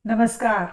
नमस्कार।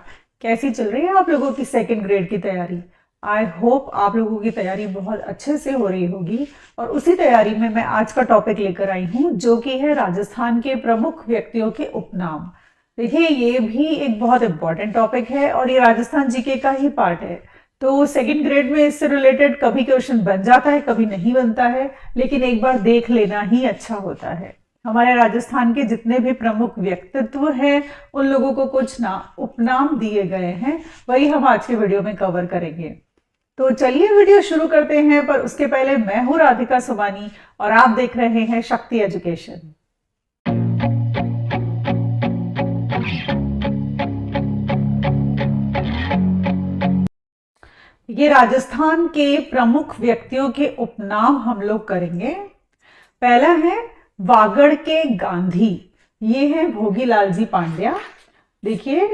कैसी चल रही है आप लोगों की सेकंड ग्रेड की तैयारी। आई होप आप लोगों की तैयारी बहुत अच्छे से हो रही होगी। और उसी तैयारी में मैं आज का टॉपिक लेकर आई हूँ जो कि है राजस्थान के प्रमुख व्यक्तियों के उपनाम। देखिए, ये भी एक बहुत इंपॉर्टेंट टॉपिक है और ये राजस्थान जीके का ही पार्ट है। तो सेकंड ग्रेड में इससे रिलेटेड कभी क्वेश्चन बन जाता है, कभी नहीं बनता है, लेकिन एक बार देख लेना ही अच्छा होता है। हमारे राजस्थान के जितने भी प्रमुख व्यक्तित्व हैं उन लोगों को कुछ ना उपनाम दिए गए हैं, वही हम आज के वीडियो में कवर करेंगे। तो चलिए वीडियो शुरू करते हैं, पर उसके पहले मैं हूं राधिका सुमानी और आप देख रहे हैं शक्ति एजुकेशन। ये राजस्थान के प्रमुख व्यक्तियों के उपनाम हम लोग करेंगे। पहला है वागड़ के गांधी। ये है भोगीलाल जी पांड्या। देखिए,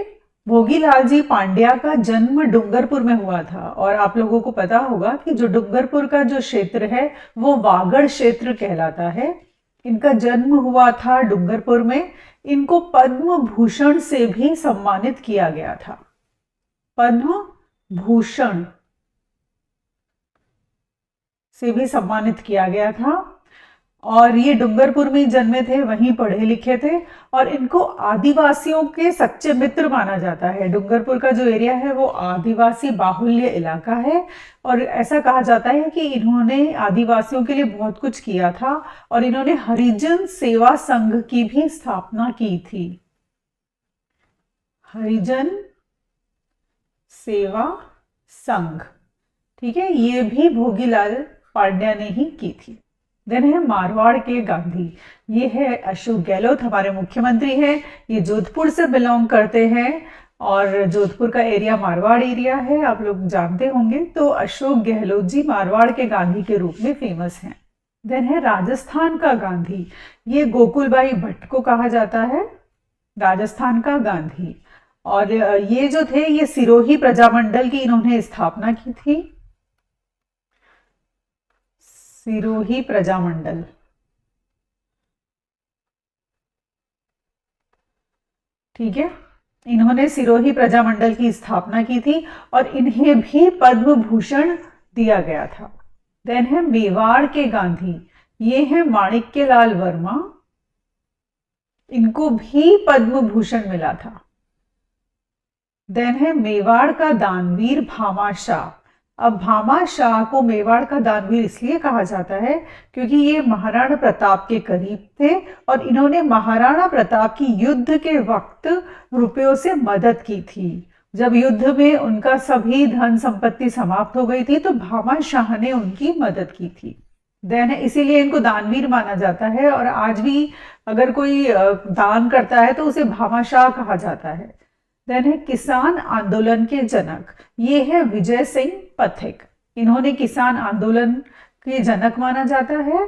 भोगीलाल जी पांड्या का जन्म डूंगरपुर में हुआ था और आप लोगों को पता होगा कि जो डूंगरपुर का जो क्षेत्र है वो वागड़ क्षेत्र कहलाता है। इनका जन्म हुआ था डूंगरपुर में। इनको पद्म भूषण से भी सम्मानित किया गया था। पद्म भूषण से भी सम्मानित किया गया था। और ये डूंगरपुर में ही जन्मे थे, वहीं पढ़े लिखे थे और इनको आदिवासियों के सच्चे मित्र माना जाता है। डूंगरपुर का जो एरिया है वो आदिवासी बाहुल्य इलाका है और ऐसा कहा जाता है कि इन्होंने आदिवासियों के लिए बहुत कुछ किया था और इन्होंने हरिजन सेवा संघ की भी स्थापना की थी। हरिजन सेवा संघ, ठीक है, ये भी भोगीलाल पांड्या ने ही की थी। देन है मारवाड़ के गांधी। ये है अशोक गहलोत, हमारे मुख्यमंत्री हैं। ये जोधपुर से बिलोंग करते हैं और जोधपुर का एरिया मारवाड़ एरिया है, आप लोग जानते होंगे। तो अशोक गहलोत जी मारवाड़ के गांधी के रूप में फेमस हैं। देन है राजस्थान का गांधी। ये गोकुलबाई भट्ट को कहा जाता है राजस्थान का गांधी। और ये जो थे ये सिरोही प्रजामंडल की इन्होंने स्थापना की थी। सिरोही प्रजामंडल, ठीक है, इन्होंने सिरोही प्रजामंडल की स्थापना की थी और इन्हें भी पद्म भूषण दिया गया था। देन है मेवाड़ के गांधी। ये है माणिक्य लाल वर्मा। इनको भी पद्म भूषण मिला था। देन है मेवाड़ का दानवीर भामाशाह। अब भामाशाह को मेवाड़ का दानवीर इसलिए कहा जाता है क्योंकि ये महाराणा प्रताप के करीब थे और इन्होंने महाराणा प्रताप की युद्ध के वक्त रुपयों से मदद की थी। जब युद्ध में उनका सभी धन संपत्ति समाप्त हो गई थी तो भामाशाह ने उनकी मदद की थी। देन इसीलिए इनको दानवीर माना जाता है और आज भी अगर कोई दान करता है तो उसे भामाशाह कहा जाता है। देन है किसान आंदोलन के जनक। ये है विजय सिंह पथिक। इन्होंने किसान आंदोलन के जनक माना जाता है।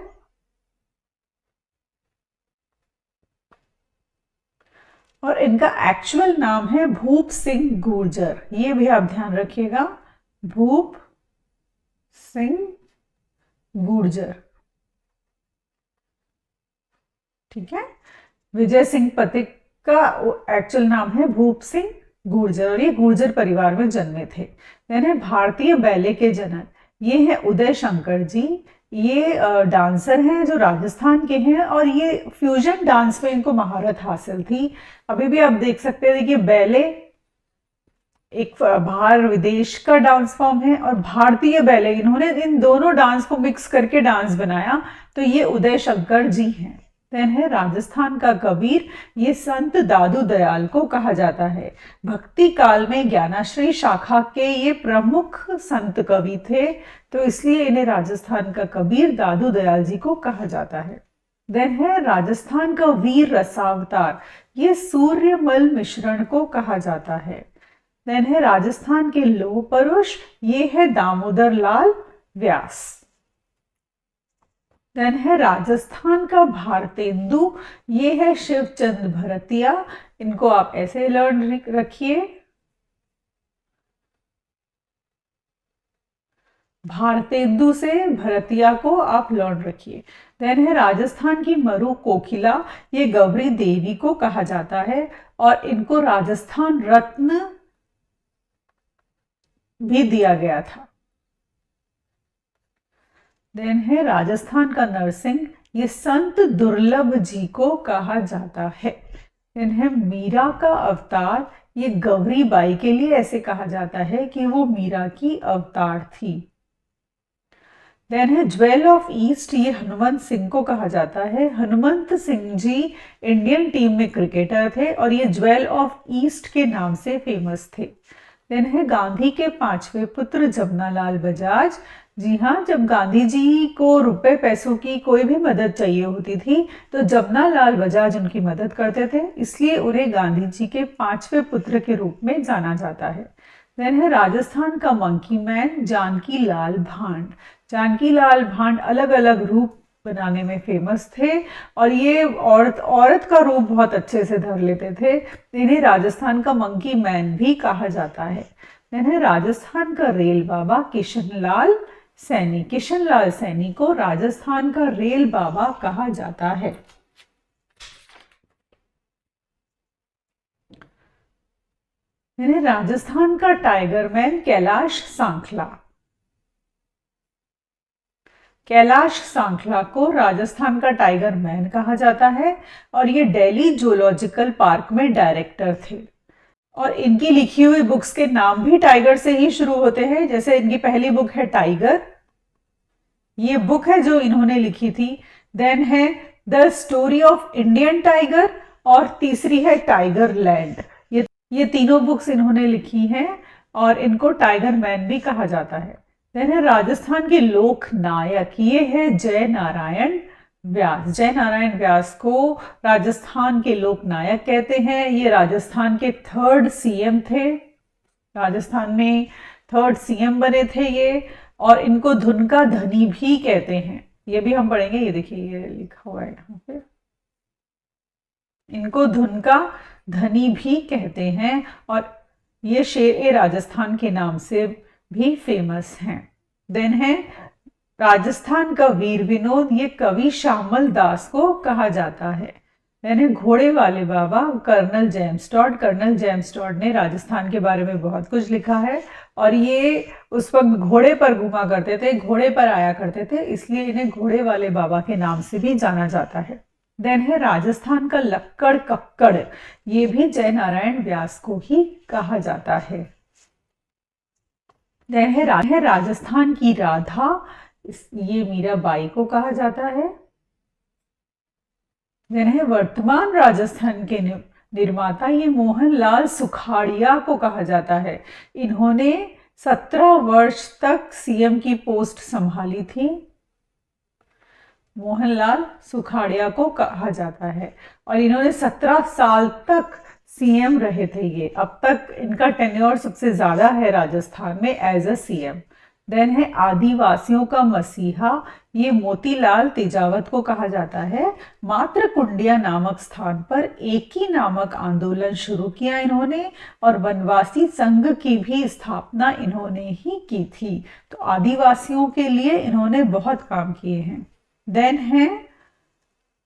और इनका एक्चुअल नाम है भूप सिंह गुर्जर। ये भी आप ध्यान रखिएगा, भूप सिंह गुर्जर, ठीक है। विजय सिंह पथिक का एक्चुअल नाम है भूप सिंह गुर्जर और ये गुर्जर परिवार में जन्मे थे। यानी भारतीय बैले के जनक ये है उदय शंकर जी। ये डांसर हैं जो राजस्थान के हैं और ये फ्यूजन डांस में इनको महारत हासिल थी। अभी भी आप देख सकते हैं, देखिए बैले एक बाहर विदेश का डांस फॉर्म है और भारतीय बैले, इन्होंने इन दोनों डांस को मिक्स करके डांस बनाया। तो ये उदय शंकर जी हैं। देन है राजस्थान का कबीर। ये संत दादू दयाल को कहा जाता है। भक्ति काल में ज्ञानाश्री शाखा के ये प्रमुख संत कवि थे, तो इसलिए इन्हें राजस्थान का कबीर दादू दयाल जी को कहा जाता है। देन है राजस्थान का वीर रसावतार। ये सूर्यमल मिश्रण को कहा जाता है। देन है राजस्थान के लौह पुरुष। ये है दामोदर लाल व्यास। देन है राजस्थान का भारतेंदु। ये है शिवचंद भरतिया। इनको आप ऐसे लर्न रखिए। भारतेंदु से भरतिया को आप लौट रखिए। देन है राजस्थान की मरु कोकिला, ये गौरी देवी को कहा जाता है और इनको राजस्थान रत्न भी दिया गया था। देन है राजस्थान का नरसिंह, ये संत दुर्लभ जी को कहा जाता है। देन है मीरा का अवतार, ये गौरी बाई के लिए ऐसे कहा जाता है कि वो मीरा की अवतार थी। देन है ज्वेल ऑफ ईस्ट, ये हनुमंत सिंह को कहा जाता है। हनुमंत सिंह जी इंडियन टीम में क्रिकेटर थे और ये ज्वेल ऑफ ईस्ट के नाम से फेमस थे। देन है गांधी के पांचवें पुत्र जमनालाल बजाज। जी हाँ, जब गांधी जी को रुपए पैसों की कोई भी मदद चाहिए होती थी तो जमनालाल बजाज उनकी मदद करते थे, इसलिए उन्हें गांधी जी के पांचवें पुत्र के रूप में जाना जाता है। देन है राजस्थान का मंकी मैन जानकी लाल भांड। जानकी लाल भांड अलग अलग रूप बनाने में फेमस थे और ये औरत का रूप बहुत अच्छे से धर लेते थे। इन्हें राजस्थान का मंकी मैन भी कहा जाता है। इन्हें राजस्थान का रेल बाबा किशनलाल सैनी, किशनलाल सैनी को राजस्थान का रेल बाबा कहा जाता है। इन्हें राजस्थान का टाइगर मैन कैलाश सांखला, कैलाश सांखला को राजस्थान का टाइगर मैन कहा जाता है और ये दिल्ली जूलॉजिकल पार्क में डायरेक्टर थे और इनकी लिखी हुई बुक्स के नाम भी टाइगर से ही शुरू होते हैं। जैसे इनकी पहली बुक है टाइगर, ये बुक है जो इन्होंने लिखी थी। देन है the story of Indian tiger और तीसरी है टाइगर लैंड। ये तीनों बुक्स इन्होंने लिखी हैं और इनको टाइगर मैन भी कहा जाता है। देन है राजस्थान के लोक नायक, ये है जय नारायण व्यास। जय नारायण व्यास को राजस्थान के लोक नायक कहते हैं। ये राजस्थान के 3rd सीएम थे, राजस्थान में 3rd सीएम बने थे ये, और इनको धुन का धनी भी कहते हैं। ये भी हम पढ़ेंगे, ये देखिए ये लिखा हुआ है यहाँ पे, इनको धुन का धनी भी कहते हैं और ये शेर ए राजस्थान के नाम से भी फेमस हैं। देन है राजस्थान का वीर विनोद, ये कवि श्यामल दास को कहा जाता है। देन है घोड़े वाले बाबा colonel James Tod. Colonel James Tod ने राजस्थान के बारे में बहुत कुछ लिखा है और ये उस वक्त घोड़े पर घुमा करते थे, घोड़े पर आया करते थे, इसलिए इन्हें घोड़े वाले बाबा के नाम से भी जाना जाता है। देन है राजस्थान का लक्कड़ कक्कड़, ये भी जय नारायण व्यास को ही कहा जाता है। देन है राजस्थान की राधा, ये मीराबाई को कहा जाता है। देन है वर्तमान राजस्थान के निर्माता, ये मोहनलाल सुखाड़िया को कहा जाता है। इन्होंने 17 वर्ष तक सीएम की पोस्ट संभाली थी। मोहनलाल सुखाड़िया को कहा जाता है और इन्होंने 17 साल तक सीएम रहे थे। ये अब तक इनका टेन्योर सबसे ज्यादा है राजस्थान में एज अ सीएम। देन है आदिवासियों का मसीहा, ये मोतीलाल तेजावत को कहा जाता है। मात्र कुंडिया नामक स्थान पर एकी नामक आंदोलन शुरू किया इन्होंने और वनवासी संघ की भी स्थापना इन्होंने ही की थी। तो आदिवासियों के लिए इन्होंने बहुत काम किए हैं। देन है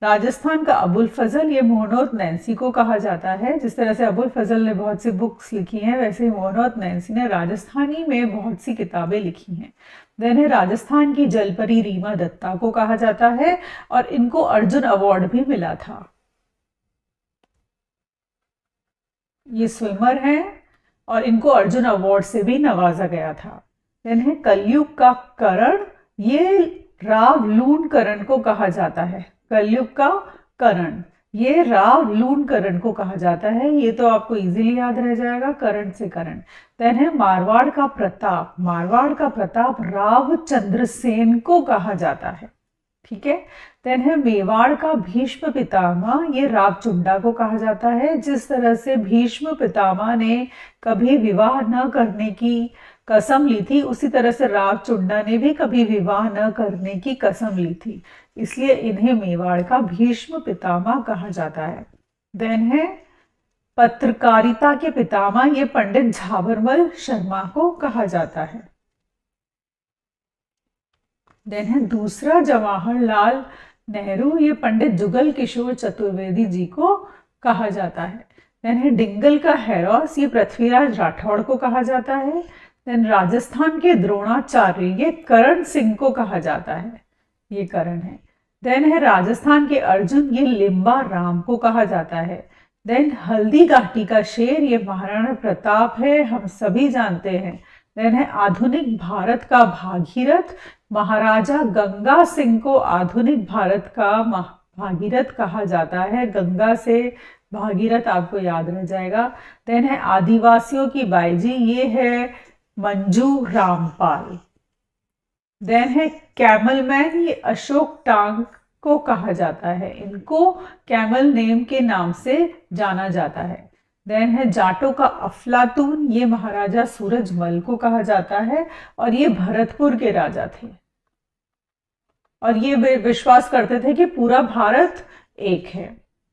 राजस्थान का अबुल फजल, ये मोहनोत नैन्सी को कहा जाता है। जिस तरह से अबुल फजल ने बहुत सी बुक्स लिखी हैं, वैसे ही मोहनोत नैन्सी ने राजस्थानी में बहुत सी किताबें लिखी हैं। देन है राजस्थान की जलपरी रीमा दत्ता को कहा जाता है और इनको अर्जुन अवार्ड भी मिला था। ये स्विमर हैं और इनको अर्जुन अवार्ड से भी नवाजा गया था। देन है कलयुग का करण, ये राव लूणकरण को कहा जाता है। कलयुग का करण, ये राव लूणकरण को कहा जाता है। ये तो आपको इजीली याद रह जाएगा, करण से करण। देन है मारवाड़ का प्रताप, मारवाड़ का प्रताप राव चंद्रसेन को कहा जाता है। ठीक है। देन है मेवाड़ का भीष्म पितामह, ये रावचुंडा को कहा जाता है। जिस तरह से भीष्म पितामह ने कभी विवाह न करने की कसम ली थी, उसी तरह से रावचुंडा ने भी कभी विवाह न करने की कसम ली थी, इसलिए इन्हें मेवाड़ का भीष्म पितामह कहा जाता है। देन है पत्रकारिता के पितामह, ये पंडित झाबरमल शर्मा को कहा जाता है। देन है दूसरा जवाहरलाल नेहरू, ये पंडित जुगल किशोर चतुर्वेदी जी को कहा जाता है। देन है डिंगल का हैरोस, ये पृथ्वीराज राठौड़ को कहा जाता है। देन राजस्थान के द्रोणाचार्य, ये करण सिंह को कहा जाता है, ये करण है। देन है राजस्थान के अर्जुन, ये लिम्बा राम को कहा जाता है। देन हल्दी घाटी का शेर, ये महाराणा प्रताप है, हम सभी जानते हैं। देन है आधुनिक भारत का भागीरथ, महाराजा गंगा सिंह को आधुनिक भारत का भागीरथ कहा जाता है। गंगा से भागीरथ आपको याद रह जाएगा। देन है आदिवासियों की बाईजी, ये है मंजू रामपाल। देन है कैमल मैन, ये अशोक टांग को कहा जाता है, इनको कैमल नेम के नाम से जाना जाता है। देन है जाटों का अफलातून, ये महाराजा सूरजमल को कहा जाता है और ये भरतपुर के राजा थे और ये विश्वास करते थे कि पूरा भारत एक है।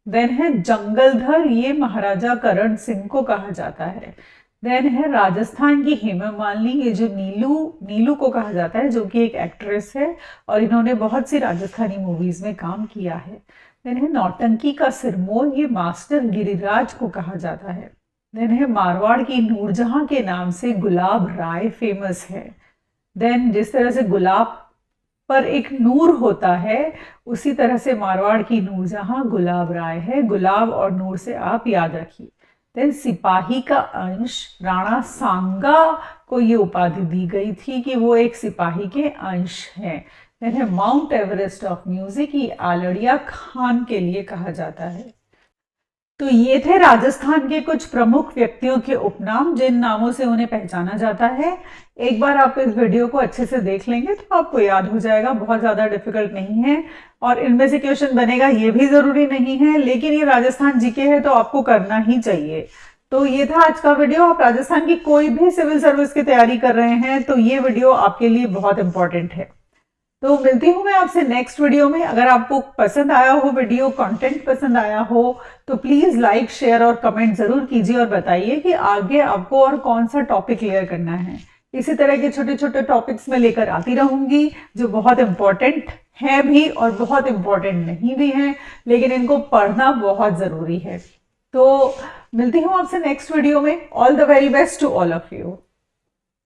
देन है जंगलधर, ये महाराजा करण सिंह को कहा जाता है। देन है राजस्थान की हेमा मालिनी, ये जो नीलू को कहा जाता है, जो कि एक एक्ट्रेस है और इन्होंने बहुत सी राजस्थानी मूवीज में काम किया है। देन है नौटंकी का सिरमौर, ये मास्टर गिरिराज को कहा जाता है। देन है मारवाड़ की नूरजहां के नाम से गुलाब राय फेमस है। देन जिस तरह से गुलाब पर एक नूर होता है, उसी तरह से मारवाड़ की नूरजहां गुलाब राय है। गुलाब और नूर से आप याद रखिए। देन सिपाही का अंश, राणा सांगा को ये उपाधि दी गई थी कि वो एक सिपाही के अंश हैं। देन है माउंट एवरेस्ट ऑफ म्यूजिक, ये आलड़िया खान के लिए कहा जाता है। तो ये थे राजस्थान के कुछ प्रमुख व्यक्तियों के उपनाम, जिन नामों से उन्हें पहचाना जाता है। एक बार आप इस वीडियो को अच्छे से देख लेंगे तो आपको याद हो जाएगा, बहुत ज़्यादा डिफिकल्ट नहीं है और इनमें से क्वेश्चन बनेगा ये भी ज़रूरी नहीं है, लेकिन ये राजस्थान जीके है तो आपको करना ही चाहिए। तो ये था आज का वीडियो। आप राजस्थान की कोई भी सिविल सर्विस की तैयारी कर रहे हैं तो ये वीडियो आपके लिए बहुत इंपॉर्टेंट है। तो मिलती हूँ मैं आपसे नेक्स्ट वीडियो में। अगर आपको पसंद आया हो वीडियो, कंटेंट पसंद आया हो तो प्लीज लाइक, शेयर और कमेंट जरूर कीजिए और बताइए कि आगे आपको और कौन सा टॉपिक क्लियर करना है। इसी तरह के छोटे छोटे टॉपिक्स में लेकर आती रहूंगी जो बहुत इंपॉर्टेंट है भी और बहुत इंपॉर्टेंट नहीं भी हैं, लेकिन इनको पढ़ना बहुत जरूरी है। तो मिलती हूँ आपसे नेक्स्ट वीडियो में। All the very best to all of you.